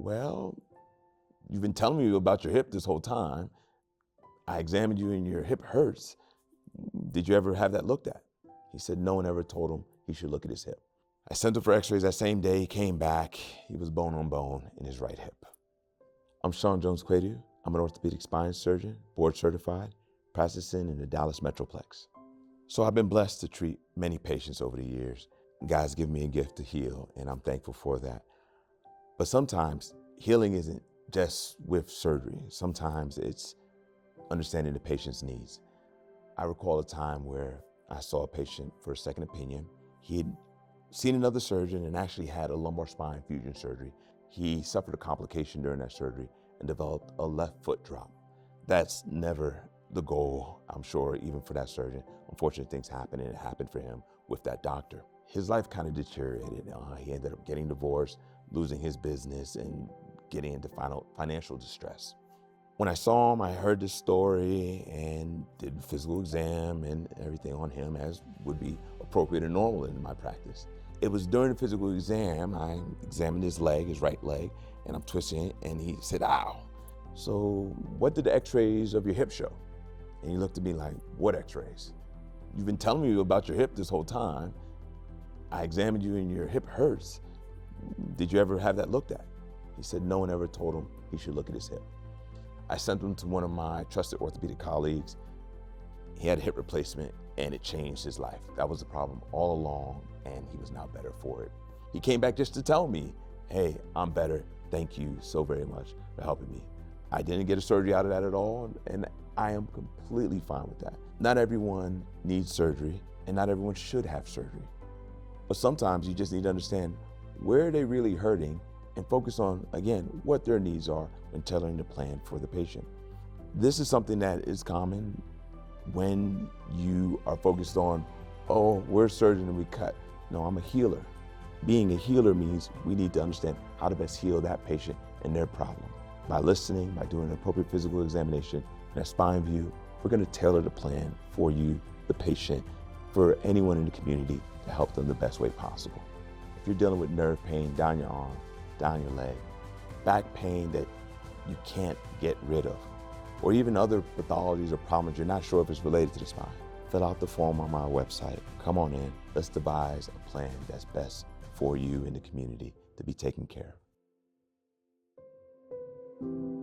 well, you've been telling me about your hip this whole time. I examined you and your hip hurts. Did you ever have that looked at? He said no one ever told him he should look at his hip. I sent him for x-rays that same day. He came back. He was bone on bone in his right hip. I'm Jones-Quaidoo. I'm an orthopedic spine surgeon, board certified, practicing in the Dallas Metroplex. So I've been blessed to treat many patients over the years. God's given me a gift to heal, and I'm thankful for that. But sometimes healing isn't just with surgery. Sometimes it's understanding the patient's needs. I recall a time where I saw a patient for a second opinion. He had seen another surgeon and actually had a lumbar spine fusion surgery. He suffered a complication during that surgery and developed a left foot drop. That's never the goal, I'm sure, even for that surgeon. Unfortunate things happen, and it happened for him with that doctor. His life kind of deteriorated. He ended up getting divorced, losing his business, and getting into financial distress. When I saw him, I heard this story and did a physical exam and everything on him as would be appropriate and normal in my practice. It was during the physical exam, I examined his leg, his right leg, and I'm twisting it, and he said, ow. So what did the x-rays of your hip show? And he looked at me like, what x-rays? You've been telling me about your hip this whole time. I examined you and your hip hurts. Did you ever have that looked at? He said no one ever told him he should look at his hip. I sent him to one of my trusted orthopedic colleagues. He had a hip replacement and it changed his life. That was the problem all along, and he was now better for it. He came back just to tell me, hey, I'm better. Thank you so very much for helping me. I didn't get a surgery out of that at all, and I am completely fine with that. Not everyone needs surgery, and not everyone should have surgery. But sometimes you just need to understand where they're really hurting and focus on, again, what their needs are when tailoring the plan for the patient. This is something that is common when you are focused on, oh, we're a surgeon and we cut. No, I'm a healer. Being a healer means we need to understand how to best heal that patient and their problem. By listening, by doing an appropriate physical examination and a spine view, we're going to tailor the plan for you, the patient, for anyone in the community to help them the best way possible. If you're dealing with nerve pain down your arm, down your leg, back pain that you can't get rid of, or even other pathologies or problems you're not sure if it's related to the spine, fill out the form on my website. Come on in. Let's devise a plan that's best for you in the community to be taken care of.